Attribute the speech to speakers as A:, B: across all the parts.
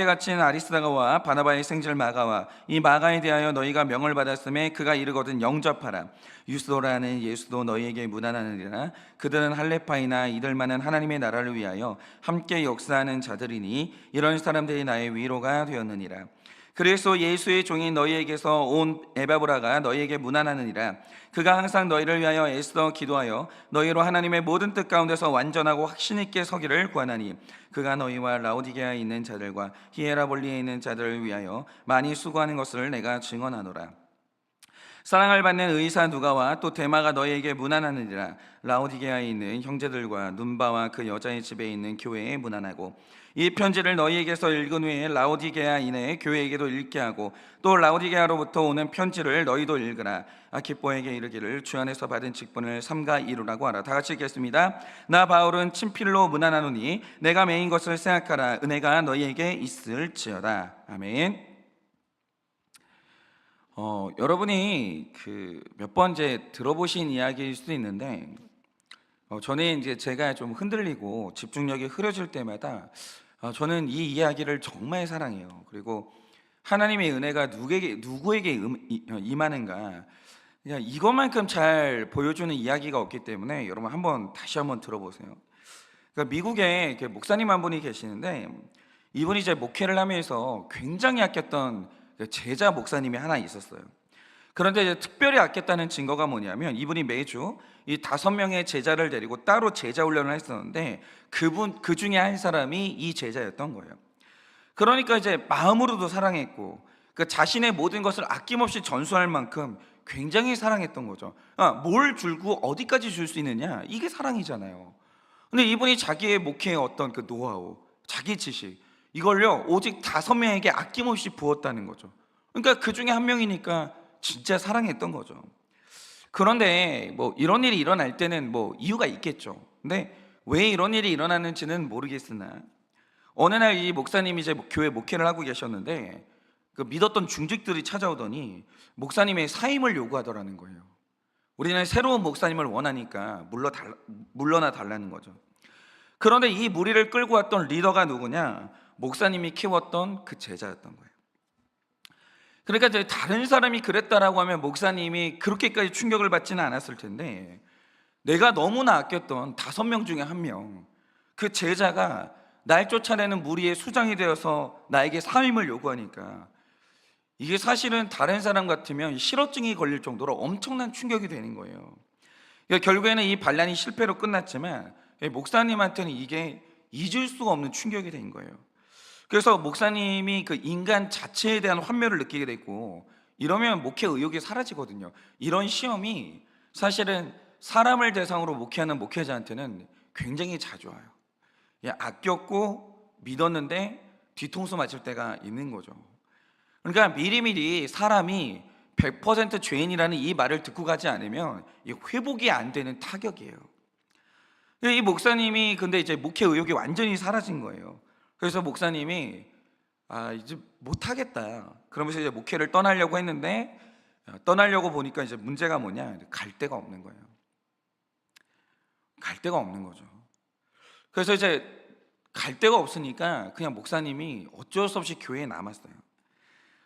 A: 갇힌 아리스다가와 바나바의 생질 마가와 이 마가에 대하여 너희가 명을 받았음에 그가 이르거든 영접하라. 유스도라는 예수도 너희에게 무난하느니라. 그들은 할레파이나 이들만은 하나님의 나라를 위하여 함께 역사하는 자들이니 이런 사람들이 나의 위로가 되었느니라. 그래서 예수의 종인 너희에게서 온 에바브라가 너희에게 무난하느니라. 그가 항상 너희를 위하여 애써 기도하여 너희로 하나님의 모든 뜻 가운데서 완전하고 확신 있게 서기를 구하나니 그가 너희와 라오디게아에 있는 자들과 히에라볼리에 있는 자들을 위하여 많이 수고하는 것을 내가 증언하노라. 사랑을 받는 의사 누가와 또 데마가 너희에게 무난하느니라. 라오디게아에 있는 형제들과 눈바와 그 여자의 집에 있는 교회에 무난하고 이 편지를 너희에게서 읽은 후에 라오디게아인의 교회에게도 읽게 하고 또 라오디게아로부터 오는 편지를 너희도 읽으라. 아키포에게 이르기를 주 안에서 받은 직분을 삼가 이루라고 하라. 다 같이 읽겠습니다. 나 바울은 친필로 무난하노니 내가 매인 것을 생각하라. 은혜가 너희에게 있을지어다. 아멘. 여러분이 몇 번째 들어보신 이야기일 수도 있는데 저는 이제 제가 좀 흔들리고 집중력이 흐려질 때마다 저는 이 이야기를 정말 사랑해요. 그리고 하나님의 은혜가 누구에게 임하는가, 그냥 이것만큼 잘 보여주는 이야기가 없기 때문에 여러분 다시 한번 들어보세요. 그러니까 미국에 목사님 한 분이 계시는데 이분이 이제 목회를 하면서 굉장히 아꼈던 제자 목사님이 하나 있었어요. 그런데 이제 특별히 아꼈다는 증거가 뭐냐면 이분이 매주 이 5명의 제자를 데리고 따로 제자 훈련을 했었는데 그 중에 한 사람이 이 제자였던 거예요. 그러니까 이제 마음으로도 사랑했고 그 자신의 모든 것을 아낌없이 전수할 만큼 굉장히 사랑했던 거죠. 뭘 줄고 어디까지 줄 수 있느냐, 이게 사랑이잖아요. 근데 이분이 자기의 목회의 어떤 그 노하우, 자기 지식, 이걸요 오직 5명에게 아낌없이 부었다는 거죠. 그러니까 그 중에 한 명이니까 진짜 사랑했던 거죠. 그런데 이런 일이 일어날 때는 이유가 있겠죠. 근데 왜 이런 일이 일어나는지는 모르겠으나 어느 날 이 목사님이 이제 교회 목회를 하고 계셨는데 그 믿었던 중직들이 찾아오더니 목사님의 사임을 요구하더라는 거예요. 우리는 새로운 목사님을 원하니까 물러나 달라는 거죠. 그런데 이 무리를 끌고 왔던 리더가 누구냐? 목사님이 키웠던 그 제자였던 거예요. 그러니까 이제 다른 사람이 그랬다라고 하면 목사님이 그렇게까지 충격을 받지는 않았을 텐데 내가 너무나 아꼈던 5명 중에 1명, 그 제자가 날 쫓아내는 무리의 수장이 되어서 나에게 사임을 요구하니까 이게 사실은 다른 사람 같으면 실어증이 걸릴 정도로 엄청난 충격이 되는 거예요. 그러니까 결국에는 이 반란이 실패로 끝났지만 목사님한테는 이게 잊을 수가 없는 충격이 된 거예요. 그래서 목사님이 그 인간 자체에 대한 환멸을 느끼게 됐고, 이러면 목회 의욕이 사라지거든요. 이런 시험이 사실은 사람을 대상으로 목회하는 목회자한테는 굉장히 자주 와요. 아꼈고 믿었는데 뒤통수 맞을 때가 있는 거죠. 그러니까 미리미리 사람이 100% 죄인이라는 이 말을 듣고 가지 않으면 회복이 안 되는 타격이에요. 이 목사님이 근데 이제 목회 의욕이 완전히 사라진 거예요. 그래서 목사님이 이제 못하겠다 그러면서 이제 목회를 떠나려고 했는데 떠나려고 보니까 이제 문제가 뭐냐, 갈 데가 없는 거예요. 갈 데가 없는 거죠. 그래서 이제 갈 데가 없으니까 그냥 목사님이 어쩔 수 없이 교회에 남았어요.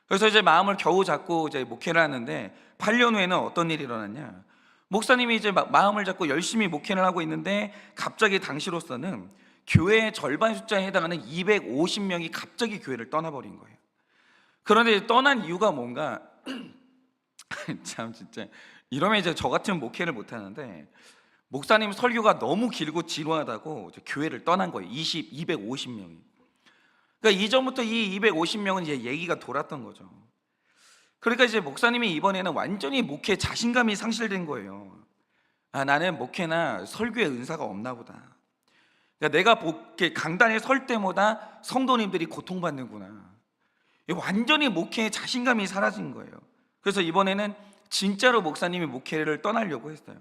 A: 그래서 이제 마음을 겨우 잡고 이제 목회를 하는데 8년 후에는 어떤 일이 일어났냐, 목사님이 이제 마음을 잡고 열심히 목회를 하고 있는데 갑자기 당시로서는 교회의 절반 숫자에 해당하는 250명이 갑자기 교회를 떠나버린 거예요. 그런데 떠난 이유가 뭔가 참 진짜 이러면 이제 저 같은 목회를 못 하는데 목사님 설교가 너무 길고 지루하다고 교회를 떠난 거예요. 250명이. 그러니까 이전부터 이 250명은 이제 얘기가 돌았던 거죠. 그러니까 이제 목사님이 이번에는 완전히 목회 자신감이 상실된 거예요. 나는 목회나 설교의 은사가 없나 보다. 그러니까 내가 강단에 설 때마다 성도님들이 고통받는구나. 완전히 목회에 자신감이 사라진 거예요. 그래서 이번에는 진짜로 목사님이 목회를 떠나려고 했어요.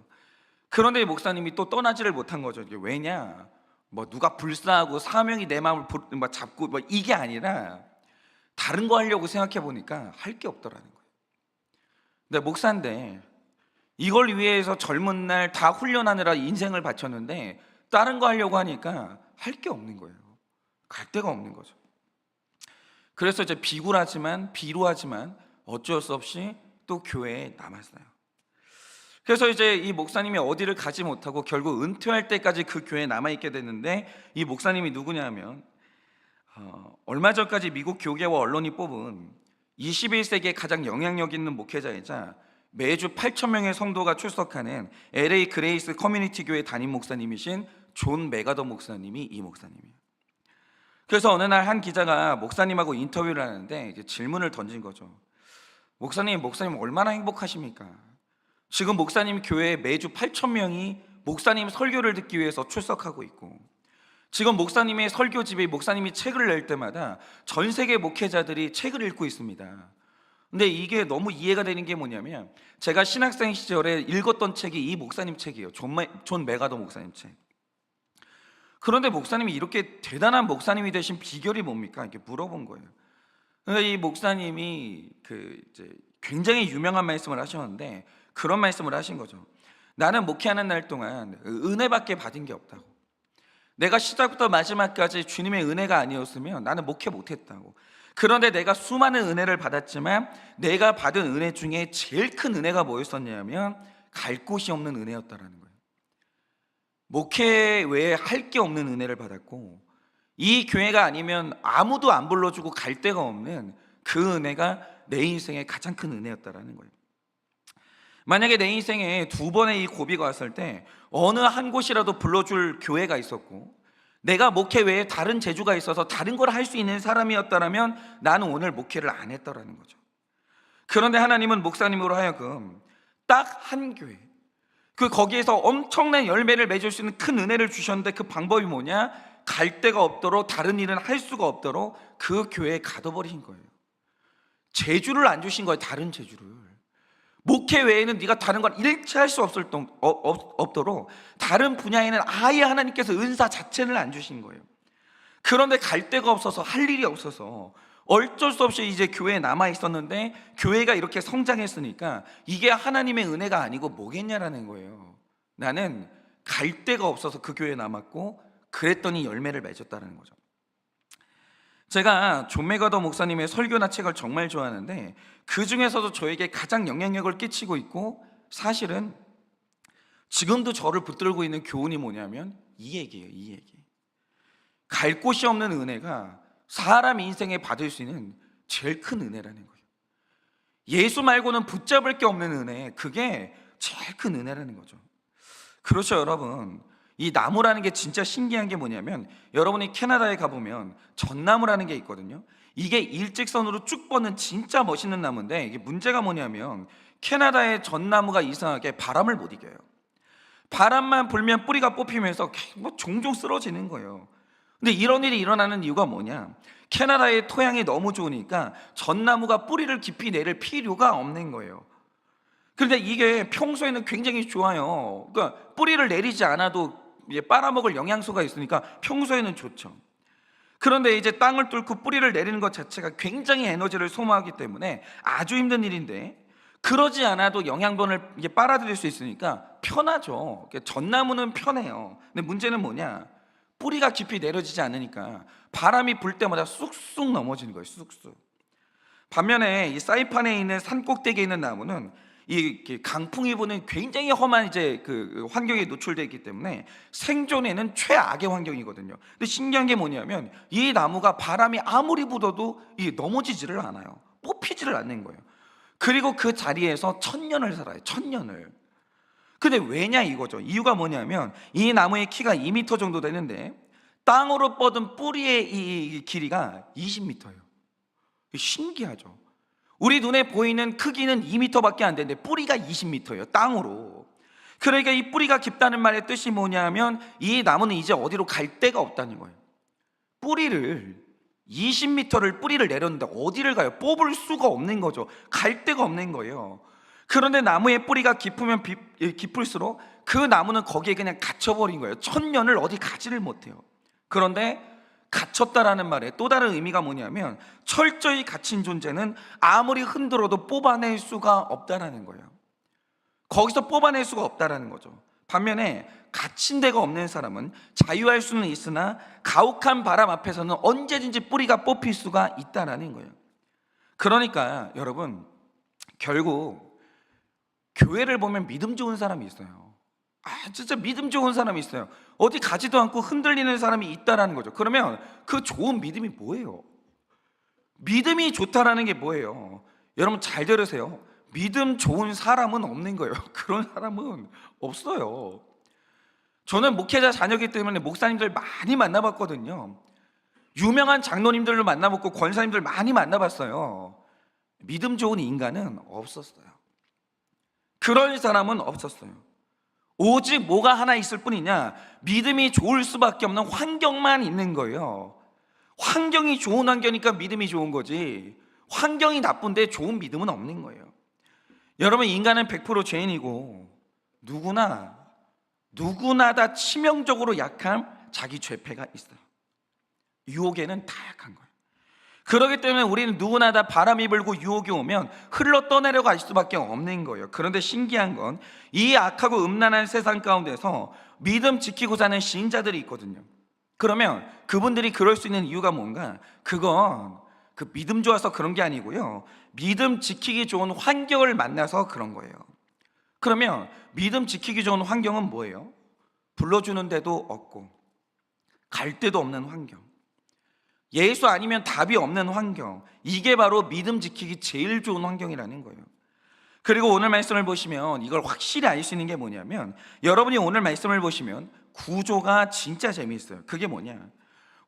A: 그런데 목사님이 또 떠나지를 못한 거죠. 이게 왜냐, 누가 불사하고 사명이 내 마음을 잡고 이게 아니라 다른 거 하려고 생각해 보니까 할 게 없더라는 거예요. 근데 목사인데 이걸 위해서 젊은 날 다 훈련하느라 인생을 바쳤는데 다른 거 하려고 하니까 할 게 없는 거예요. 갈 데가 없는 거죠. 그래서 이제 비루하지만 어쩔 수 없이 또 교회에 남았어요. 그래서 이제 이 목사님이 어디를 가지 못하고 결국 은퇴할 때까지 그 교회에 남아있게 됐는데, 이 목사님이 누구냐면 얼마 전까지 미국 교계와 언론이 뽑은 21세기의 가장 영향력 있는 목회자이자 매주 8,000명의 성도가 출석하는 LA 그레이스 커뮤니티 교회 담임 목사님이신 존 메가더 목사님이 이 목사님이에요. 그래서 어느 날 한 기자가 목사님하고 인터뷰를 하는데 이제 질문을 던진 거죠. 목사님 얼마나 행복하십니까? 지금 목사님 교회에 매주 8,000명이 목사님 설교를 듣기 위해서 출석하고 있고, 지금 목사님의 설교집에 목사님이 책을 낼 때마다 전 세계 목회자들이 책을 읽고 있습니다. 근데 이게 너무 이해가 되는 게 뭐냐면, 제가 신학생 시절에 읽었던 책이 이 목사님 책이에요. 존 메가더 목사님 책. 그런데 목사님이 이렇게 대단한 목사님이 되신 비결이 뭡니까? 이렇게 물어본 거예요. 근데 이 목사님이 이제 굉장히 유명한 말씀을 하셨는데, 그런 말씀을 하신 거죠. 나는 목회하는 날 동안 은혜밖에 받은 게 없다고. 내가 시작부터 마지막까지 주님의 은혜가 아니었으면 나는 목회 못했다고. 그런데 내가 수많은 은혜를 받았지만 내가 받은 은혜 중에 제일 큰 은혜가 뭐였었냐면 갈 곳이 없는 은혜였다라는 거예요. 목회 외에 할 게 없는 은혜를 받았고, 이 교회가 아니면 아무도 안 불러주고 갈 데가 없는 그 은혜가 내 인생의 가장 큰 은혜였다라는 거예요. 만약에 내 인생에 두 번의 이 고비가 왔을 때 어느 한 곳이라도 불러줄 교회가 있었고, 내가 목회 외에 다른 재주가 있어서 다른 걸 할 수 있는 사람이었다면 나는 오늘 목회를 안 했더라는 거죠. 그런데 하나님은 목사님으로 하여금 딱 한 교회, 거기에서 엄청난 열매를 맺을 수 있는 큰 은혜를 주셨는데, 그 방법이 뭐냐? 갈 데가 없도록, 다른 일은 할 수가 없도록 그 교회에 가둬버린 거예요. 재주를 안 주신 거예요. 다른 재주를. 목회 외에는 네가 다른 걸 일체 할 수 없도록 다른 분야에는 아예 하나님께서 은사 자체를 안 주신 거예요. 그런데 갈 데가 없어서, 할 일이 없어서 어쩔 수 없이 이제 교회에 남아 있었는데, 교회가 이렇게 성장했으니까 이게 하나님의 은혜가 아니고 뭐겠냐라는 거예요. 나는 갈 데가 없어서 그 교회에 남았고, 그랬더니 열매를 맺었다는 거죠. 제가 존 메가더 목사님의 설교나 책을 정말 좋아하는데, 그 중에서도 저에게 가장 영향력을 끼치고 있고, 사실은 지금도 저를 붙들고 있는 교훈이 뭐냐면 이 얘기예요. 이 얘기. 갈 곳이 없는 은혜가 사람 인생에 받을 수 있는 제일 큰 은혜라는 거예요. 예수 말고는 붙잡을 게 없는 은혜, 그게 제일 큰 은혜라는 거죠. 그렇죠, 여러분. 이 나무라는 게 진짜 신기한 게 뭐냐면, 여러분이 캐나다에 가보면 전나무라는 게 있거든요. 이게 일직선으로 쭉 뻗는 진짜 멋있는 나무인데, 이게 문제가 뭐냐면 캐나다의 전나무가 이상하게 바람을 못 이겨요. 바람만 불면 뿌리가 뽑히면서 종종 쓰러지는 거예요. 근데 이런 일이 일어나는 이유가 뭐냐? 캐나다의 토양이 너무 좋으니까 전나무가 뿌리를 깊이 내릴 필요가 없는 거예요. 그런데 이게 평소에는 굉장히 좋아요. 그러니까 뿌리를 내리지 않아도 빨아먹을 영양소가 있으니까 평소에는 좋죠. 그런데 이제 땅을 뚫고 뿌리를 내리는 것 자체가 굉장히 에너지를 소모하기 때문에 아주 힘든 일인데, 그러지 않아도 영양분을 빨아들일 수 있으니까 편하죠. 전나무는 편해요. 근데 문제는 뭐냐? 뿌리가 깊이 내려지지 않으니까 바람이 불 때마다 쑥쑥 넘어지는 거예요. 쑥쑥. 반면에 이 사이판에 있는 산 꼭대기에 있는 나무는 이 강풍이 부는 굉장히 험한 그 환경에 노출되어 있기 때문에 생존에는 최악의 환경이거든요. 근데 신기한 게 뭐냐면, 이 나무가 바람이 아무리 불어도 넘어지지를 않아요. 뽑히지를 않는 거예요. 그리고 그 자리에서 1000년을 살아요. 1000년을. 근데 왜냐 이거죠. 이유가 뭐냐면, 이 나무의 키가 2m 정도 되는데 땅으로 뻗은 뿌리의 이 길이가 20m예요. 신기하죠. 우리 눈에 보이는 크기는 2m밖에 안 되는데 뿌리가 20m예요. 땅으로. 그러니까 이 뿌리가 깊다는 말의 뜻이 뭐냐면, 이 나무는 이제 어디로 갈 데가 없다는 거예요. 뿌리를 20m를 뿌리를 내렸는데 어디를 가요? 뽑을 수가 없는 거죠. 갈 데가 없는 거예요. 그런데 나무의 뿌리가 깊으면 깊을수록 그 나무는 거기에 그냥 갇혀버린 거예요. 1000년을 어디 가지를 못해요. 그런데 갇혔다라는 말에 또 다른 의미가 뭐냐면, 철저히 갇힌 존재는 아무리 흔들어도 뽑아낼 수가 없다라는 거예요. 거기서 뽑아낼 수가 없다라는 거죠. 반면에 갇힌 데가 없는 사람은 자유할 수는 있으나 가혹한 바람 앞에서는 언제든지 뿌리가 뽑힐 수가 있다라는 거예요. 그러니까 여러분, 결국 교회를 보면 믿음 좋은 사람이 있어요. 진짜 믿음 좋은 사람이 있어요. 어디 가지도 않고 흔들리는 사람이 있다라는 거죠. 그러면 그 좋은 믿음이 뭐예요? 믿음이 좋다라는 게 뭐예요? 여러분 잘 들으세요. 믿음 좋은 사람은 없는 거예요. 그런 사람은 없어요. 저는 목회자 자녀이기 때문에 목사님들 많이 만나봤거든요. 유명한 장로님들을 만나봤고 권사님들 많이 만나봤어요. 믿음 좋은 인간은 없었어요. 그런 사람은 없었어요. 오직 뭐가 하나 있을 뿐이냐, 믿음이 좋을 수밖에 없는 환경만 있는 거예요. 환경이 좋은 환경이니까 믿음이 좋은 거지, 환경이 나쁜데 좋은 믿음은 없는 거예요. 여러분, 인간은 100% 죄인이고 누구나 다 치명적으로 약한 자기 죄패가 있어요. 유혹에는 다 약한 거예요. 그렇기 때문에 우리는 누구나 다 바람이 불고 유혹이 오면 흘러 떠내려갈 수밖에 없는 거예요. 그런데 신기한 건 이 악하고 음란한 세상 가운데서 믿음 지키고 사는 신자들이 있거든요. 그러면 그분들이 그럴 수 있는 이유가 뭔가? 그건 그 믿음 좋아서 그런 게 아니고요, 믿음 지키기 좋은 환경을 만나서 그런 거예요. 그러면 믿음 지키기 좋은 환경은 뭐예요? 불러주는 데도 없고 갈 데도 없는 환경, 예수 아니면 답이 없는 환경, 이게 바로 믿음 지키기 제일 좋은 환경이라는 거예요. 그리고 오늘 말씀을 보시면 이걸 확실히 알 수 있는 게 뭐냐면, 여러분이 오늘 말씀을 보시면 구조가 진짜 재미있어요. 그게 뭐냐,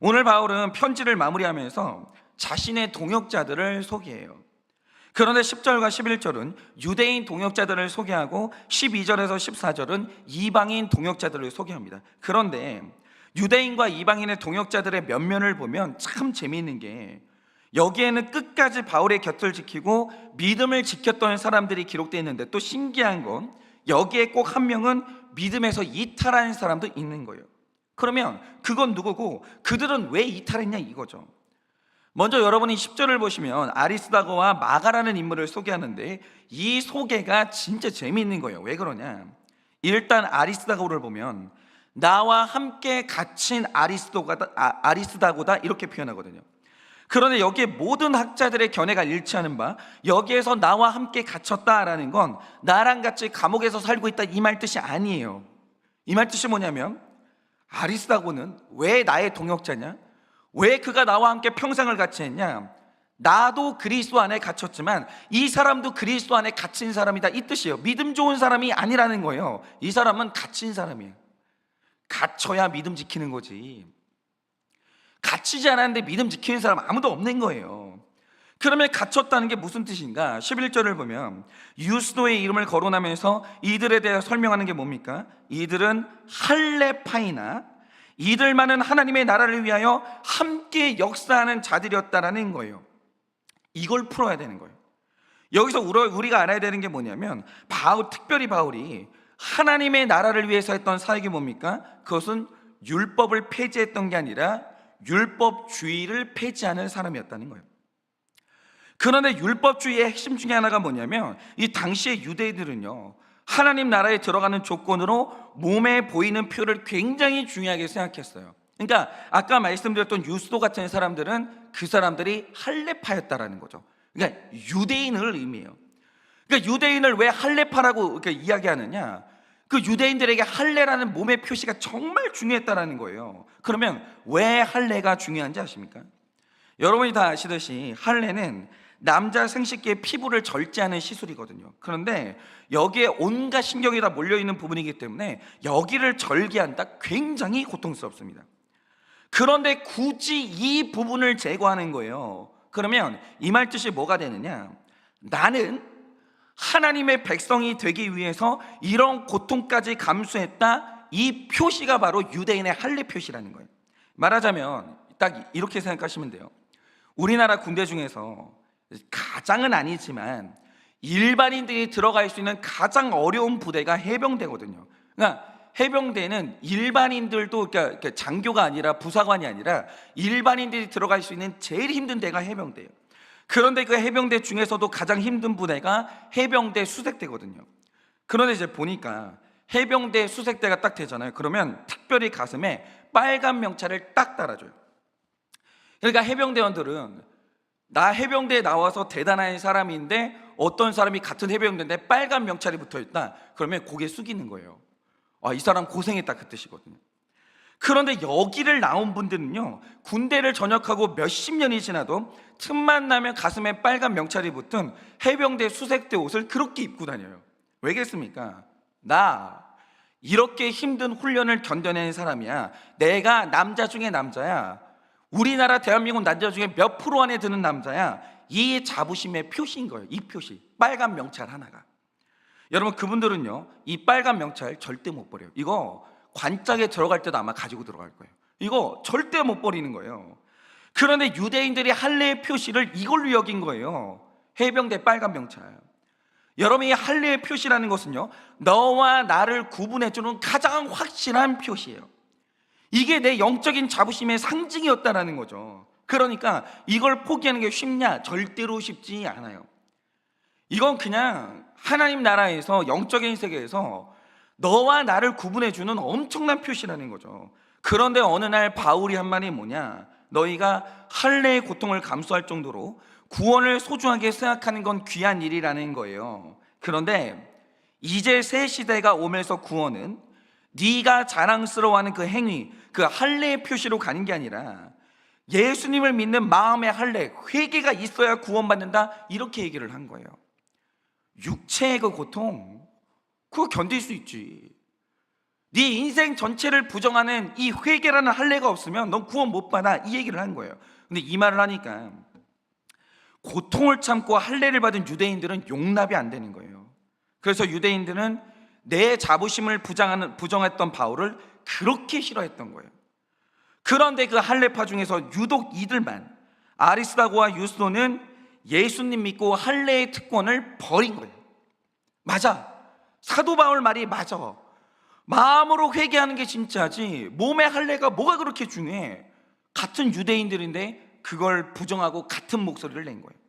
A: 오늘 바울은 편지를 마무리하면서 자신의 동역자들을 소개해요. 그런데 10절과 11절은 유대인 동역자들을 소개하고 12절에서 14절은 이방인 동역자들을 소개합니다. 그런데 유대인과 이방인의 동역자들의 면면을 보면 참 재미있는 게, 여기에는 끝까지 바울의 곁을 지키고 믿음을 지켰던 사람들이 기록되어 있는데, 또 신기한 건 여기에 꼭 한 명은 믿음에서 이탈한 사람도 있는 거예요. 그러면 그건 누구고 그들은 왜 이탈했냐 이거죠. 먼저 여러분이 10절을 보시면 아리스다고와 마가라는 인물을 소개하는데, 이 소개가 진짜 재미있는 거예요. 왜 그러냐, 일단 아리스다고를 보면 나와 함께 갇힌 아리스다고다 이렇게 표현하거든요. 그런데 여기에 모든 학자들의 견해가 일치하는 바, 여기에서 나와 함께 갇혔다라는 건 나랑 같이 감옥에서 살고 있다 이 말 뜻이 아니에요. 이 말 뜻이 뭐냐면, 아리스다고는 왜 나의 동역자냐, 왜 그가 나와 함께 평생을 같이 했냐, 나도 그리스도 안에 갇혔지만 이 사람도 그리스도 안에 갇힌 사람이다 이 뜻이에요. 믿음 좋은 사람이 아니라는 거예요. 이 사람은 갇힌 사람이에요. 갇혀야 믿음 지키는 거지, 갇히지 않았는데 믿음 지키는 사람 아무도 없는 거예요. 그러면 갇혔다는 게 무슨 뜻인가? 11절을 보면 유스도의 이름을 거론하면서 이들에 대해 설명하는 게 뭡니까? 이들은 할레파이나, 이들만은 하나님의 나라를 위하여 함께 역사하는 자들이었다라는 거예요. 이걸 풀어야 되는 거예요. 여기서 우리가 알아야 되는 게 뭐냐면, 특별히 바울이 하나님의 나라를 위해서 했던 사역이 뭡니까? 그것은 율법을 폐지했던 게 아니라 율법주의를 폐지하는 사람이었다는 거예요. 그런데 율법주의의 핵심 중에 하나가 뭐냐면, 이 당시의 유대인들은요, 하나님 나라에 들어가는 조건으로 몸에 보이는 표를 굉장히 중요하게 생각했어요. 그러니까 아까 말씀드렸던 유스도 같은 사람들은 그 사람들이 할레파였다라는 거죠. 그러니까 유대인을 의미해요. 그러니까 유대인을 왜 할레파라고 이렇게 이야기하느냐, 그 유대인들에게 할례라는 몸의 표시가 정말 중요했다라는 거예요. 그러면 왜 할례가 중요한지 아십니까? 여러분이 다 아시듯이 할례는 남자 생식기의 피부를 절제하는 시술이거든요. 그런데 여기에 온갖 신경이 다 몰려있는 부분이기 때문에 여기를 절개한다, 굉장히 고통스럽습니다. 그런데 굳이 이 부분을 제거하는 거예요. 그러면 이 말 뜻이 뭐가 되느냐, 나는 하나님의 백성이 되기 위해서 이런 고통까지 감수했다, 이 표시가 바로 유대인의 할례 표시라는 거예요. 말하자면 딱 이렇게 생각하시면 돼요. 우리나라 군대 중에서 가장은 아니지만 일반인들이 들어갈 수 있는 가장 어려운 부대가 해병대거든요. 그러니까 해병대는 일반인들도, 그러니까 장교가 아니라 부사관이 아니라 일반인들이 들어갈 수 있는 제일 힘든 데가 해병대예요. 그런데 그 해병대 중에서도 가장 힘든 부대가 해병대 수색대거든요. 그런데 이제 보니까 해병대 수색대가 딱 되잖아요. 그러면 특별히 가슴에 빨간 명찰을 딱 달아줘요. 그러니까 해병대원들은 나 해병대에 나와서 대단한 사람인데 어떤 사람이 같은 해병대인데 빨간 명찰이 붙어있다 그러면 고개 숙이는 거예요. 이 사람 고생했다 그 뜻이거든요. 그런데 여기를 나온 분들은요, 군대를 전역하고 몇십 년이 지나도 틈만 나면 가슴에 빨간 명찰이 붙은 해병대 수색대 옷을 그렇게 입고 다녀요. 왜겠습니까? 나 이렇게 힘든 훈련을 견뎌낸 사람이야. 내가 남자 중에 남자야. 우리나라 대한민국 남자 중에 몇 프로 안에 드는 남자야. 이 자부심의 표시인 거예요. 이 표시, 빨간 명찰 하나가. 여러분, 그분들은요, 이 빨간 명찰 절대 못 버려요. 이거 관짝에 들어갈 때도 아마 가지고 들어갈 거예요. 이거 절대 못 버리는 거예요. 그런데 유대인들이 할례의 표시를 이걸로 여긴 거예요. 해병대 빨간 명찰. 여러분, 이 할례의 표시라는 것은요, 너와 나를 구분해주는 가장 확실한 표시예요. 이게 내 영적인 자부심의 상징이었다라는 거죠. 그러니까 이걸 포기하는 게 쉽냐? 절대로 쉽지 않아요. 이건 그냥 하나님 나라에서, 영적인 세계에서 너와 나를 구분해주는 엄청난 표시라는 거죠. 그런데 어느 날 바울이 한 말이 뭐냐? 너희가 할례의 고통을 감수할 정도로 구원을 소중하게 생각하는 건 귀한 일이라는 거예요. 그런데 이제 새 시대가 오면서 구원은 네가 자랑스러워하는 그 행위, 그 할례의 표시로 가는 게 아니라 예수님을 믿는 마음의 할례, 회개가 있어야 구원받는다, 이렇게 얘기를 한 거예요. 육체의 그 고통, 그거 견딜 수 있지. 네 인생 전체를 부정하는 이 회개라는 할례가 없으면 넌 구원 못 받아, 이 얘기를 한 거예요. 근데 이 말을 하니까 고통을 참고 할례를 받은 유대인들은 용납이 안 되는 거예요. 그래서 유대인들은 내 자부심을 부정했던 바울을 그렇게 싫어했던 거예요. 그런데 그 할례파 중에서 유독 이들만, 아리스다고와 유스도는 예수님 믿고 할례의 특권을 버린 거예요. 맞아, 사도 바울 말이 맞아. 마음으로 회개하는 게 진짜지 몸의 할례가 뭐가 그렇게 중요해. 같은 유대인들인데 그걸 부정하고 같은 목소리를 낸 거예요.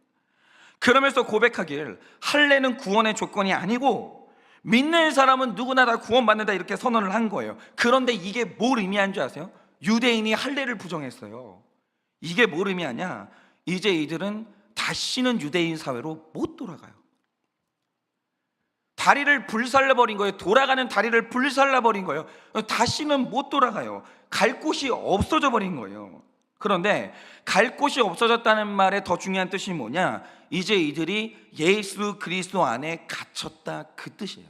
A: 그러면서 고백하길, 할례는 구원의 조건이 아니고 믿는 사람은 누구나 다 구원받는다, 이렇게 선언을 한 거예요. 그런데 이게 뭘 의미하는 줄 아세요? 유대인이 할례를 부정했어요. 이게 뭘 의미하냐? 이제 이들은 다시는 유대인 사회로 못 돌아가요. 다리를 불살라버린 거예요. 돌아가는 다리를 불살라버린 거예요. 다시는 못 돌아가요. 갈 곳이 없어져 버린 거예요. 그런데 갈 곳이 없어졌다는 말의 더 중요한 뜻이 뭐냐? 이제 이들이 예수 그리스도 안에 갇혔다, 그 뜻이에요.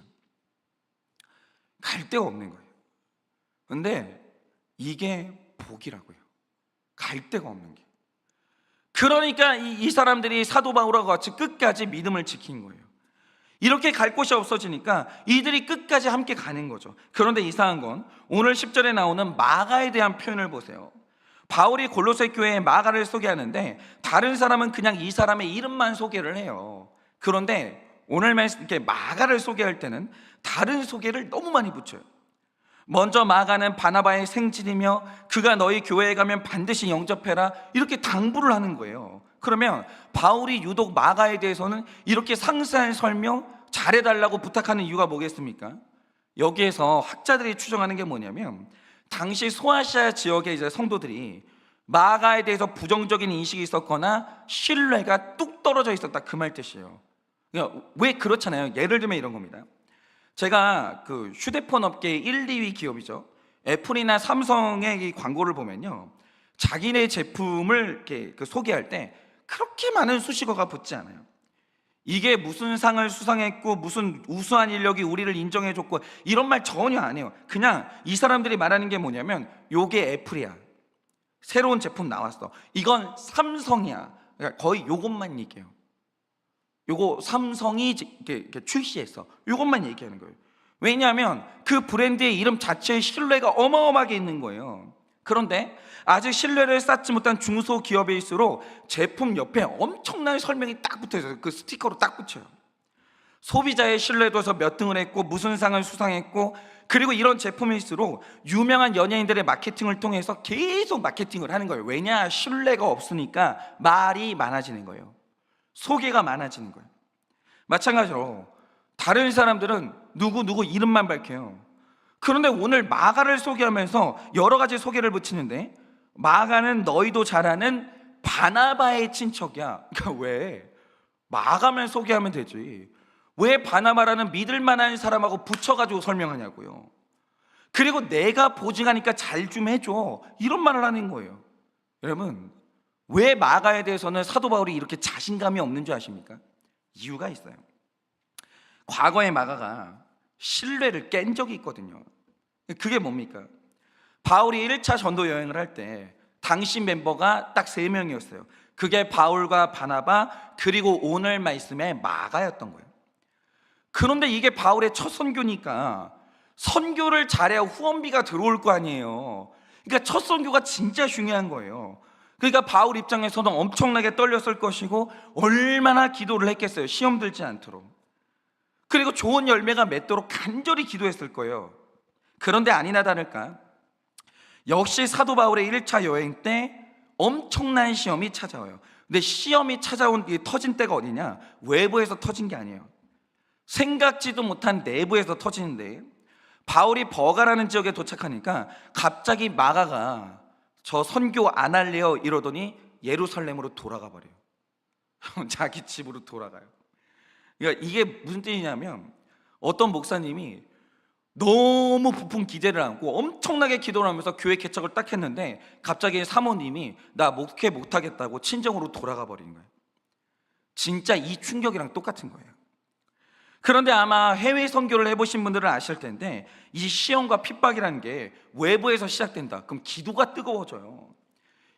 A: 갈 데가 없는 거예요. 근데 이게 복이라고요. 갈 데가 없는 게. 그러니까 이 사람들이 사도 바울과 같이 끝까지 믿음을 지킨 거예요. 이렇게 갈 곳이 없어지니까 이들이 끝까지 함께 가는 거죠. 그런데 이상한 건 오늘 10절에 나오는 마가에 대한 표현을 보세요. 바울이 골로새 교회에 마가를 소개하는데 다른 사람은 그냥 이 사람의 이름만 소개를 해요. 그런데 오늘 이렇게 마가를 소개할 때는 다른 소개를 너무 많이 붙여요. 먼저 마가는 바나바의 생질이며 그가 너희 교회에 가면 반드시 영접해라, 이렇게 당부를 하는 거예요. 그러면 바울이 유독 마가에 대해서는 이렇게 상세한 설명 잘해달라고 부탁하는 이유가 뭐겠습니까? 여기에서 학자들이 추정하는 게 뭐냐면, 당시 소아시아 지역의 이제 성도들이 마가에 대해서 부정적인 인식이 있었거나 신뢰가 뚝 떨어져 있었다, 그 말 뜻이에요. 그러니까 왜 그렇잖아요. 예를 들면 이런 겁니다. 제가 그 휴대폰 업계 1, 2위 기업이죠, 애플이나 삼성의 이 광고를 보면요, 자기네 제품을 이렇게 소개할 때 그렇게 많은 수식어가 붙지 않아요. 이게 무슨 상을 수상했고 무슨 우수한 인력이 우리를 인정해줬고 이런 말 전혀 안 해요. 그냥 이 사람들이 말하는 게 뭐냐면, 요게 애플이야, 새로운 제품 나왔어, 이건 삼성이야, 그러니까 거의 요것만 얘기해요. 요거 삼성이 이렇게 출시했어, 요것만 얘기하는 거예요. 왜냐하면 그 브랜드의 이름 자체의 신뢰가 어마어마하게 있는 거예요. 그런데 아직 신뢰를 쌓지 못한 중소기업일수록 제품 옆에 엄청난 설명이 딱 붙어있어요. 그 스티커로 딱 붙여요. 소비자의 신뢰도에서 몇 등을 했고 무슨 상을 수상했고, 그리고 이런 제품일수록 유명한 연예인들의 마케팅을 통해서 계속 마케팅을 하는 거예요. 왜냐? 신뢰가 없으니까 말이 많아지는 거예요. 소개가 많아지는 거예요. 마찬가지로 다른 사람들은 누구 이름만 밝혀요. 그런데 오늘 마가를 소개하면서 여러 가지 소개를 붙이는데, 마가는 너희도 잘 아는 바나바의 친척이야. 그러니까 왜 마가만 소개하면 되지, 왜 바나바라는 믿을 만한 사람하고 붙여가지고 설명하냐고요. 그리고 내가 보증하니까 잘 좀 해줘, 이런 말을 하는 거예요. 여러분, 왜 마가에 대해서는 사도 바울이 이렇게 자신감이 없는 줄 아십니까? 이유가 있어요. 과거에 마가가 신뢰를 깬 적이 있거든요. 그게 뭡니까? 바울이 1차 전도 여행을 할 때 당시 멤버가 딱 3명이었어요. 그게 바울과 바나바, 그리고 오늘 말씀의 마가였던 거예요. 그런데 이게 바울의 첫 선교니까 선교를 잘해야 후원비가 들어올 거 아니에요. 그러니까 첫 선교가 진짜 중요한 거예요. 그러니까 바울 입장에서는 엄청나게 떨렸을 것이고 얼마나 기도를 했겠어요, 시험 들지 않도록. 그리고 좋은 열매가 맺도록 간절히 기도했을 거예요. 그런데 아니나 다를까, 역시 사도 바울의 1차 여행 때 엄청난 시험이 찾아와요. 근데 시험이 터진 때가 어디냐? 외부에서 터진 게 아니에요. 생각지도 못한 내부에서 터지는데, 바울이 버가라는 지역에 도착하니까 갑자기 마가가 저 선교 안 할래요 이러더니 예루살렘으로 돌아가 버려요. 자기 집으로 돌아가요. 그러니까 이게 무슨 뜻이냐면, 어떤 목사님이 너무 부푼 기대를 안고 엄청나게 기도를 하면서 교회 개척을 딱 했는데 갑자기 사모님이 나 목회 못하겠다고 친정으로 돌아가 버린 거예요. 진짜 이 충격이랑 똑같은 거예요. 그런데 아마 해외 선교를 해보신 분들은 아실 텐데, 이 시험과 핍박이라는 게 외부에서 시작된다, 그럼 기도가 뜨거워져요.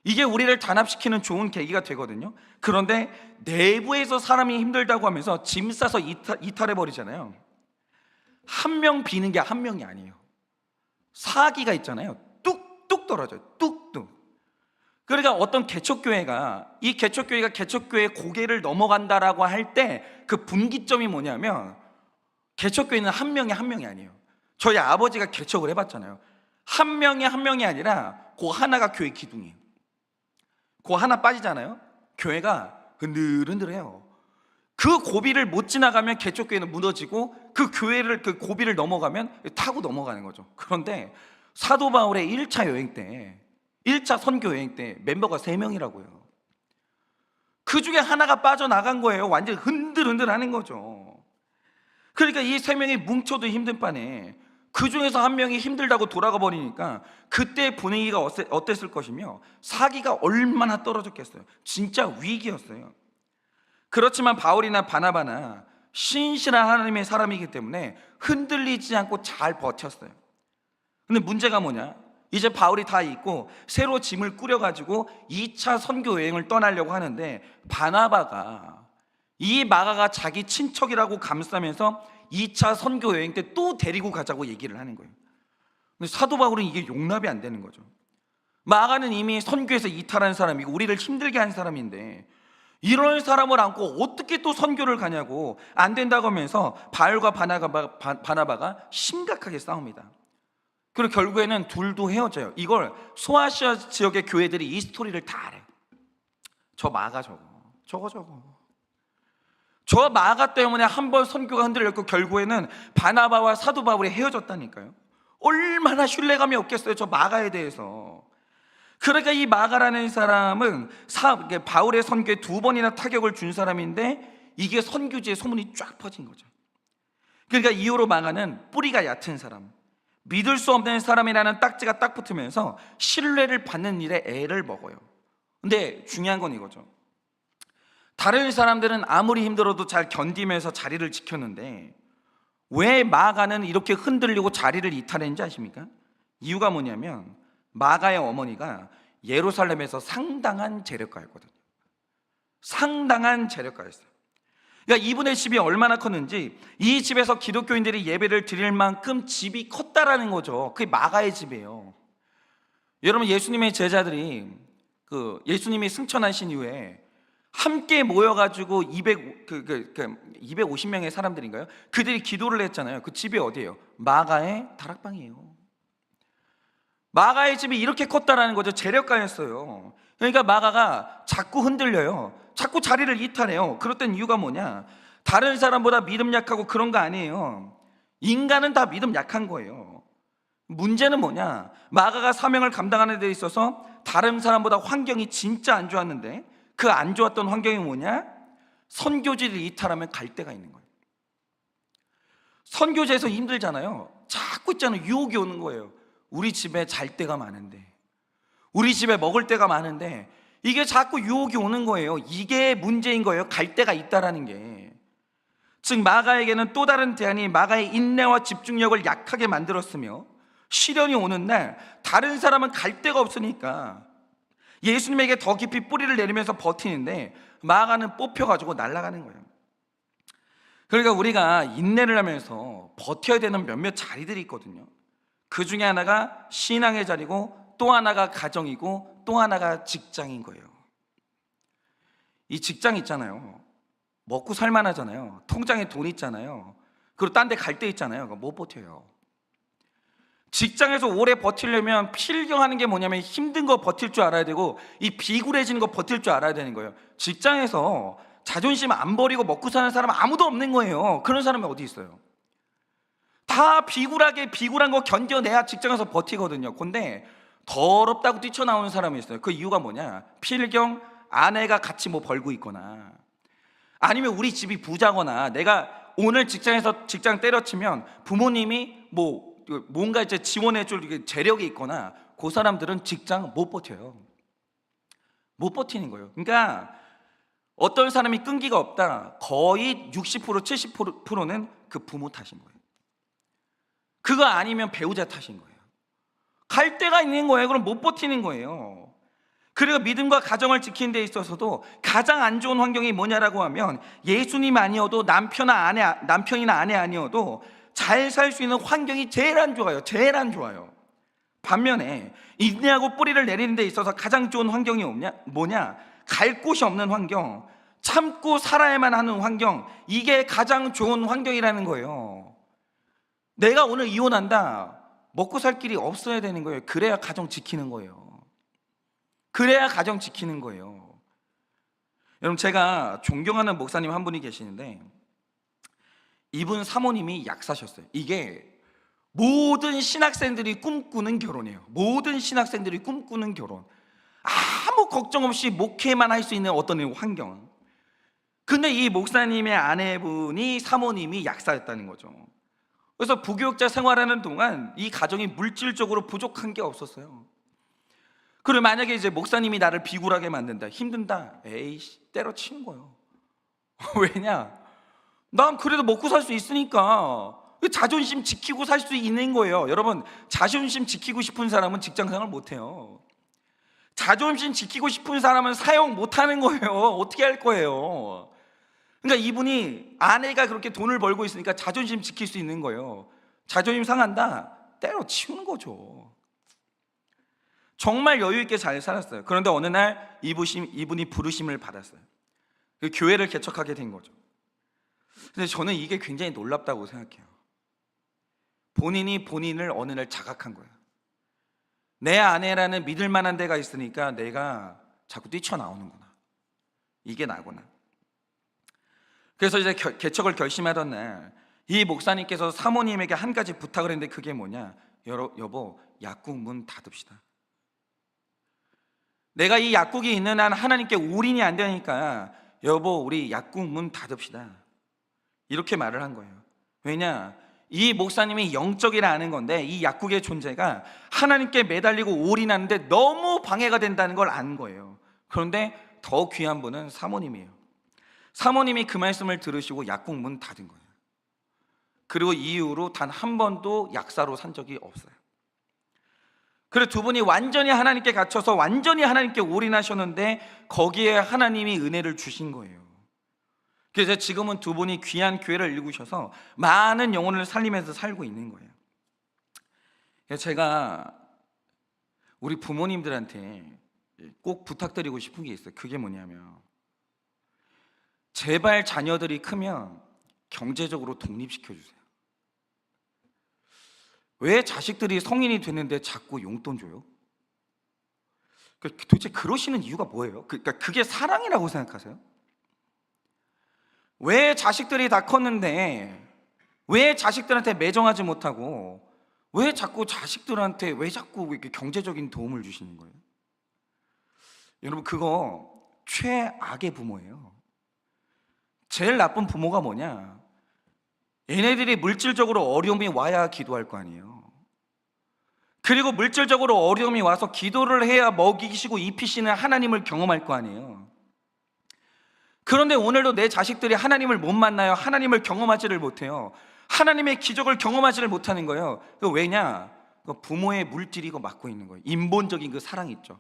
A: 이게 우리를 단합시키는 좋은 계기가 되거든요. 그런데 내부에서 사람이 힘들다고 하면서 짐 싸서 이탈해버리잖아요. 한 명 비는 게 한 명이 아니에요. 사기가 있잖아요. 뚝뚝 떨어져요. 뚝뚝. 그러니까 어떤 개척교회가, 이 개척교회가 개척교회 고개를 넘어간다라고 할 때 그 분기점이 뭐냐면, 개척교회는 한 명이 한 명이 아니에요. 저희 아버지가 개척을 해봤잖아요. 한 명이 한 명이 아니라 그 하나가 교회 기둥이에요. 그 하나 빠지잖아요, 교회가 흔들흔들해요. 그 고비를 못 지나가면 개척교회는 무너지고, 그 교회를, 그 고비를 넘어가면 타고 넘어가는 거죠. 그런데 사도 바울의 1차 여행 때, 1차 선교 여행 때 멤버가 3명이라고요. 그 중에 하나가 빠져나간 거예요. 완전히 흔들흔들 하는 거죠. 그러니까 이 3명이 뭉쳐도 힘든 바에 그 중에서 한 명이 힘들다고 돌아가 버리니까 그때 분위기가 어땠을 것이며 사기가 얼마나 떨어졌겠어요. 진짜 위기였어요. 그렇지만 바울이나 바나바나 신실한 하나님의 사람이기 때문에 흔들리지 않고 잘 버텼어요. 근데 문제가 뭐냐? 이제 바울이 다 있고 새로 짐을 꾸려가지고 2차 선교 여행을 떠나려고 하는데, 바나바가 이 마가가 자기 친척이라고 감싸면서 2차 선교 여행 때 또 데리고 가자고 얘기를 하는 거예요. 근데 사도 바울은 이게 용납이 안 되는 거죠. 마가는 이미 선교에서 이탈한 사람이고 우리를 힘들게 한 사람인데, 이런 사람을 안고 어떻게 또 선교를 가냐고, 안 된다고 하면서 바울과 바나바가 심각하게 싸웁니다. 그리고 결국에는 둘도 헤어져요. 이걸 소아시아 지역의 교회들이 이 스토리를 다 알아요. 저 마가 저 마가 때문에 한번 선교가 흔들렸고 결국에는 바나바와 사도 바울이 헤어졌다니까요. 얼마나 신뢰감이 없겠어요, 저 마가에 대해서. 그러니까 이 마가라는 사람은 바울의 선교에 2번이나 타격을 준 사람인데, 이게 선교지에 소문이 쫙 퍼진 거죠. 그러니까 이후로 마가는 뿌리가 얕은 사람, 믿을 수 없는 사람이라는 딱지가 딱 붙으면서 신뢰를 받는 일에 애를 먹어요. 근데 중요한 건 이거죠. 다른 사람들은 아무리 힘들어도 잘 견디면서 자리를 지켰는데 왜 마가는 이렇게 흔들리고 자리를 이탈했는지 아십니까? 이유가 뭐냐면, 마가의 어머니가 예루살렘에서 상당한 재력가였거든요. 상당한 재력가였어요. 그러니까 이분의 집이 얼마나 컸는지, 이 집에서 기독교인들이 예배를 드릴 만큼 집이 컸다라는 거죠. 그게 마가의 집이에요. 여러분, 예수님의 제자들이 예수님이 승천하신 이후에 함께 모여가지고 250명의 사람들인가요? 그들이 기도를 했잖아요. 그 집이 어디예요? 마가의 다락방이에요. 마가의 집이 이렇게 컸다라는 거죠. 재력가였어요. 그러니까 마가가 자꾸 흔들려요. 자꾸 자리를 이탈해요. 그렇던 이유가 뭐냐? 다른 사람보다 믿음 약하고 그런 거 아니에요. 인간은 다 믿음 약한 거예요. 문제는 뭐냐? 마가가 사명을 감당하는 데 있어서 다른 사람보다 환경이 진짜 안 좋았는데, 그 안 좋았던 환경이 뭐냐? 선교지를 이탈하면 갈 데가 있는 거예요. 선교지에서 힘들잖아요. 자꾸 있잖아요, 유혹이 오는 거예요. 우리 집에 잘 데가 많은데, 우리 집에 먹을 데가 많은데, 이게 자꾸 유혹이 오는 거예요. 이게 문제인 거예요. 갈 데가 있다라는 게. 즉 마가에게는 또 다른 대안이 마가의 인내와 집중력을 약하게 만들었으며, 시련이 오는 날 다른 사람은 갈 데가 없으니까 예수님에게 더 깊이 뿌리를 내리면서 버티는데, 마가는 뽑혀가지고 날아가는 거예요. 그러니까 우리가 인내를 하면서 버텨야 되는 몇몇 자리들이 있거든요. 그 중에 하나가 신앙의 자리고, 또 하나가 가정이고, 또 하나가 직장인 거예요. 이 직장 있잖아요, 먹고 살만하잖아요. 통장에 돈 있잖아요. 그리고 딴 데 갈 데 있잖아요. 못 버텨요. 직장에서 오래 버티려면 필경하는 게 뭐냐면 힘든 거 버틸 줄 알아야 되고, 이 비굴해지는 거 버틸 줄 알아야 되는 거예요. 직장에서 자존심 안 버리고 먹고 사는 사람 아무도 없는 거예요. 그런 사람이 어디 있어요? 다 비굴한 거 견뎌내야 직장에서 버티거든요. 근데 더럽다고 뛰쳐나오는 사람이 있어요. 그 이유가 뭐냐? 필경, 아내가 같이 뭐 벌고 있거나, 아니면 우리 집이 부자거나, 내가 오늘 직장에서 직장 때려치면 부모님이 뭔가 이제 지원해줄 재력이 있거나, 그 사람들은 직장 못 버텨요. 못 버티는 거예요. 그러니까 어떤 사람이 끈기가 없다, 거의 60% 70%는 그 부모 탓인 거예요. 그거 아니면 배우자 탓인 거예요. 갈 데가 있는 거예요. 그럼 못 버티는 거예요. 그리고 믿음과 가정을 지키는 데 있어서도 가장 안 좋은 환경이 뭐냐라고 하면, 예수님 아니어도 남편이나 아내 아니어도 잘 살 수 있는 환경이 제일 안 좋아요. 제일 안 좋아요. 반면에 인내하고 뿌리를 내리는 데 있어서 가장 좋은 환경이 뭐냐? 갈 곳이 없는 환경, 참고 살아야만 하는 환경, 이게 가장 좋은 환경이라는 거예요. 내가 오늘 이혼한다, 먹고 살 길이 없어야 되는 거예요. 그래야 가정 지키는 거예요. 그래야 가정 지키는 거예요. 여러분, 제가 존경하는 목사님 한 분이 계시는데, 이분 사모님이 약사셨어요. 이게 모든 신학생들이 꿈꾸는 결혼이에요. 모든 신학생들이 꿈꾸는 결혼. 아무 걱정 없이 목회만 할 수 있는 어떤 환경. 근데 이 목사님의 아내분이, 사모님이 약사였다는 거죠. 그래서 부교육자 생활하는 동안 이 가정이 물질적으로 부족한 게 없었어요. 그리고 만약에 이제 목사님이 나를 비굴하게 만든다, 힘든다, 에이씨, 때려치는 거예요. 왜냐? 난 그래도 먹고 살 수 있으니까. 자존심 지키고 살 수 있는 거예요. 여러분, 자존심 지키고 싶은 사람은 직장생활 못해요. 자존심 지키고 싶은 사람은 사용 못하는 거예요. 어떻게 할 거예요? 그러니까 이분이, 아내가 그렇게 돈을 벌고 있으니까 자존심 지킬 수 있는 거예요. 자존심 상한다, 때려치우는 거죠. 정말 여유 있게 잘 살았어요. 그런데 어느 날 이분이 부르심을 받았어요. 그 교회를 개척하게 된 거죠. 근데 저는 이게 굉장히 놀랍다고 생각해요. 본인이 본인을 어느 날 자각한 거예요. 내 아내라는 믿을 만한 데가 있으니까 내가 자꾸 뛰쳐나오는구나. 이게 나구나. 그래서 이제 개척을 결심하던 날, 이 목사님께서 사모님에게 한 가지 부탁을 했는데, 그게 뭐냐? 여보, 약국 문 닫읍시다. 내가 이 약국이 있는 한 하나님께 올인이 안 되니까 여보, 우리 약국 문 닫읍시다. 이렇게 말을 한 거예요. 왜냐? 이 목사님이 영적이라 아는 건데, 이 약국의 존재가 하나님께 매달리고 올인하는데 너무 방해가 된다는 걸 아는 거예요. 그런데 더 귀한 분은 사모님이에요. 사모님이 그 말씀을 들으시고 약국 문 닫은 거예요. 그리고 이후로 단 한 번도 약사로 산 적이 없어요. 그리고 두 분이 완전히 하나님께 갇혀서 완전히 하나님께 올인하셨는데, 거기에 하나님이 은혜를 주신 거예요. 그래서 지금은 두 분이 귀한 교회를 일구셔서 많은 영혼을 살리면서 살고 있는 거예요. 그래서 제가 우리 부모님들한테 꼭 부탁드리고 싶은 게 있어요. 그게 뭐냐면, 제발 자녀들이 크면 경제적으로 독립시켜 주세요. 왜 자식들이 성인이 됐는데 자꾸 용돈 줘요? 도대체 그러시는 이유가 뭐예요? 그러니까 그게 사랑이라고 생각하세요? 왜 자식들이 다 컸는데 왜 자식들한테 매정하지 못하고 왜 자꾸 자식들한테 왜 자꾸 이렇게 경제적인 도움을 주시는 거예요? 여러분, 그거 최악의 부모예요. 제일 나쁜 부모가 뭐냐? 얘네들이 물질적으로 어려움이 와야 기도할 거 아니에요. 그리고 물질적으로 어려움이 와서 기도를 해야 먹이시고 입히시는 하나님을 경험할 거 아니에요. 그런데 오늘도 내 자식들이 하나님을 못 만나요. 하나님을 경험하지를 못해요. 하나님의 기적을 경험하지를 못하는 거예요. 그 왜냐? 부모의 물질이 이거 맡고 있는 거예요. 인본적인 그 사랑 있죠.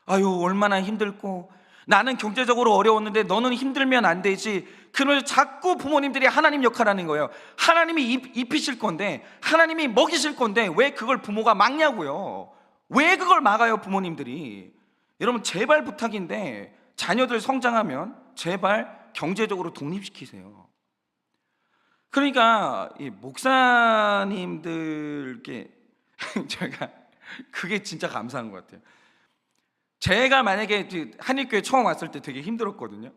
A: 아유, 얼마나 힘들고, 나는 경제적으로 어려웠는데 너는 힘들면 안 되지. 그러면 자꾸 부모님들이 하나님 역할하는 거예요. 하나님이 입히실 건데, 하나님이 먹이실 건데 왜 그걸 부모가 막냐고요. 왜 그걸 막아요, 부모님들이. 여러분, 제발 부탁인데 자녀들 성장하면 제발 경제적으로 독립시키세요. 그러니까 이 목사님들께 제가 그게 진짜 감사한 것 같아요. 제가 만약에 한일교회 처음 왔을 때 되게 힘들었거든요.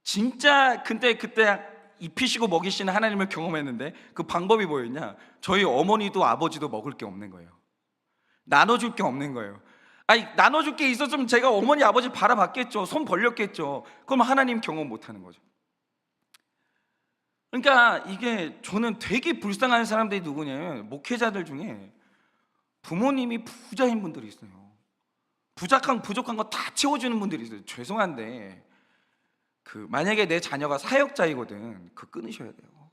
A: 진짜 근데 그때 입히시고 먹이시는 하나님을 경험했는데 그 방법이 뭐였냐? 저희 어머니도 아버지도 먹을 게 없는 거예요. 나눠줄 게 없는 거예요. 아니, 나눠줄 게 있었으면 제가 어머니 아버지 바라봤겠죠. 손 벌렸겠죠. 그럼 하나님 경험 못하는 거죠. 그러니까 이게 저는 되게 불쌍한 사람들이 누구냐면 목회자들 중에 부모님이 부자인 분들이 있어요. 부족한 거 다 채워주는 분들이 있어요. 죄송한데 만약에 내 자녀가 사역자이거든, 끊으셔야 돼요.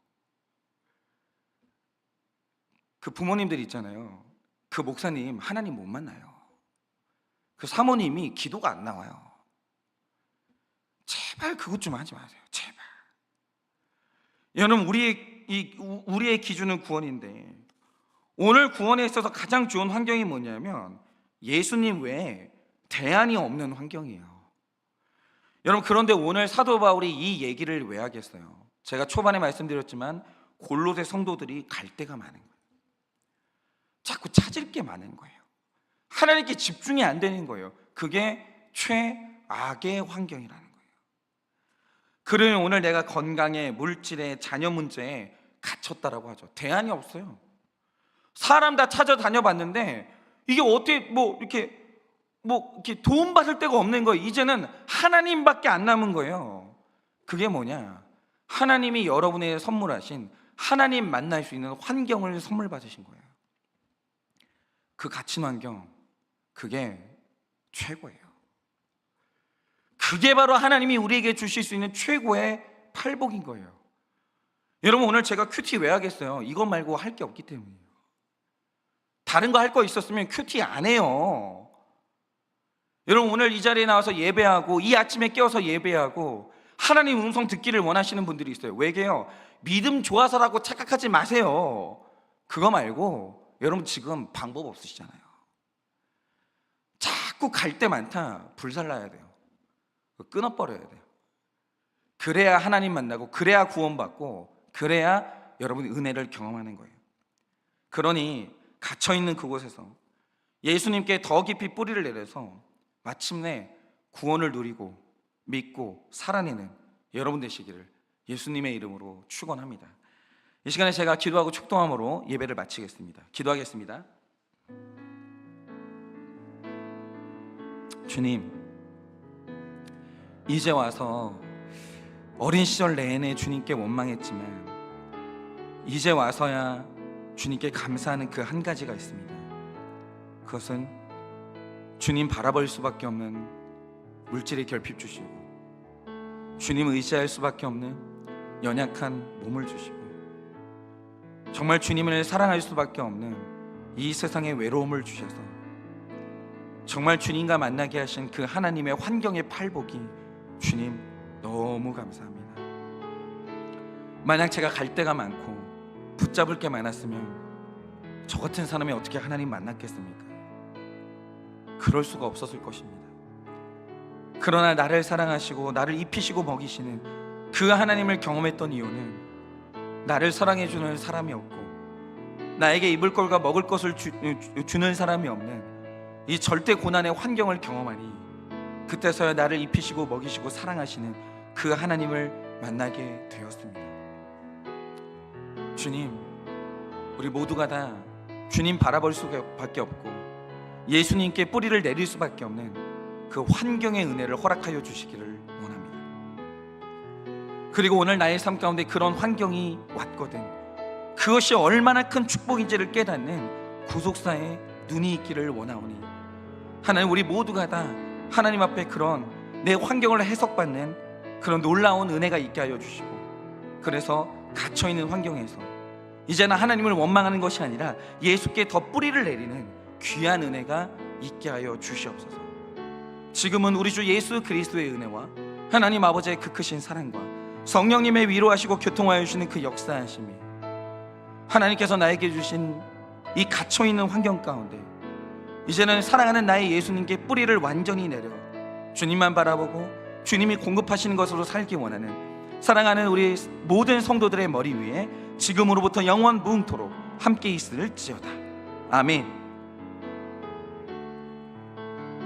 A: 그 부모님들 있잖아요. 그 목사님 하나님 못 만나요. 그 사모님이 기도가 안 나와요. 제발 그것 좀 하지 마세요. 제발. 여러분, 우리의 기준은 구원인데 오늘 구원에 있어서 가장 좋은 환경이 뭐냐면 예수님 외에 대안이 없는 환경이에요. 여러분, 그런데 오늘 사도 바울이 이 얘기를 왜 하겠어요? 제가 초반에 말씀드렸지만 골로새 성도들이 갈 데가 많은 거예요. 자꾸 찾을 게 많은 거예요. 하나님께 집중이 안 되는 거예요. 그게 최악의 환경이라는 거예요. 그러면 오늘 내가 건강에, 물질에, 자녀 문제에 갇혔다라고 하죠. 대안이 없어요. 사람 다 찾아다녀 봤는데 이게 어떻게 이렇게 도움 받을 데가 없는 거예요. 이제는 하나님밖에 안 남은 거예요. 그게 뭐냐? 하나님이 여러분에게 선물하신 하나님 만날 수 있는 환경을 선물 받으신 거예요. 그 갇힌 환경, 그게 최고예요. 그게 바로 하나님이 우리에게 주실 수 있는 최고의 팔복인 거예요. 여러분, 오늘 제가 큐티 왜 하겠어요? 이것 말고 할 게 없기 때문이에요. 다른 거 할 거 있었으면 큐티 안 해요. 여러분, 오늘 이 자리에 나와서 예배하고 이 아침에 깨어서 예배하고 하나님 음성 듣기를 원하시는 분들이 있어요. 왜게요? 믿음 좋아서라고 착각하지 마세요. 그거 말고 여러분, 지금 방법 없으시잖아요. 자꾸 갈 데 많다. 불살라야 돼요. 끊어버려야 돼요. 그래야 하나님 만나고, 그래야 구원받고, 그래야 여러분 은혜를 경험하는 거예요. 그러니 갇혀있는 그곳에서 예수님께 더 깊이 뿌리를 내려서 마침내 구원을 누리고 믿고 살아내는 여러분 되시기를 예수님의 이름으로 축원합니다. 이 시간에 제가 기도하고 축도함으로 예배를 마치겠습니다. 기도하겠습니다. 주님, 이제 와서 어린 시절 내내 주님께 원망했지만 이제 와서야 주님께 감사하는 그 한 가지가 있습니다. 그것은 주님 바라볼 수밖에 없는 물질의 결핍 주시고 주님 의지할 수밖에 없는 연약한 몸을 주시고 정말 주님을 사랑할 수밖에 없는 이 세상의 외로움을 주셔서 정말 주님과 만나게 하신 그 하나님의 환경의 팔복이 주님 너무 감사합니다. 만약 제가 갈 데가 많고 붙잡을 게 많았으면 저 같은 사람이 어떻게 하나님 만났겠습니까? 그럴 수가 없었을 것입니다. 그러나 나를 사랑하시고 나를 입히시고 먹이시는 그 하나님을 경험했던 이유는 나를 사랑해주는 사람이 없고 나에게 입을 것과 먹을 것을 주는 사람이 없는 이 절대 고난의 환경을 경험하니 그때서야 나를 입히시고 먹이시고 사랑하시는 그 하나님을 만나게 되었습니다. 주님, 우리 모두가 다 주님 바라볼 수밖에 없고 예수님께 뿌리를 내릴 수밖에 없는 그 환경의 은혜를 허락하여 주시기를 원합니다. 그리고 오늘 나의 삶 가운데 그런 환경이 왔거든, 그것이 얼마나 큰 축복인지를 깨닫는 구속사의 눈이 있기를 원하오니, 하나님, 우리 모두가 다 하나님 앞에 그런 내 환경을 해석받는 그런 놀라운 은혜가 있게 하여 주시고, 그래서 갇혀있는 환경에서 이제는 하나님을 원망하는 것이 아니라 예수께 더 뿌리를 내리는 귀한 은혜가 있게 하여 주시옵소서. 지금은 우리 주 예수 그리스도의 은혜와 하나님 아버지의 그 크신 사랑과 성령님의 위로하시고 교통하여 주시는 그 역사하심이, 하나님께서 나에게 주신 이 갇혀있는 환경 가운데 이제는 사랑하는 나의 예수님께 뿌리를 완전히 내려 주님만 바라보고 주님이 공급하시는 것으로 살기 원하는 사랑하는 우리 모든 성도들의 머리 위에 지금으로부터 영원 무궁토록 함께 있을지어다. 아멘.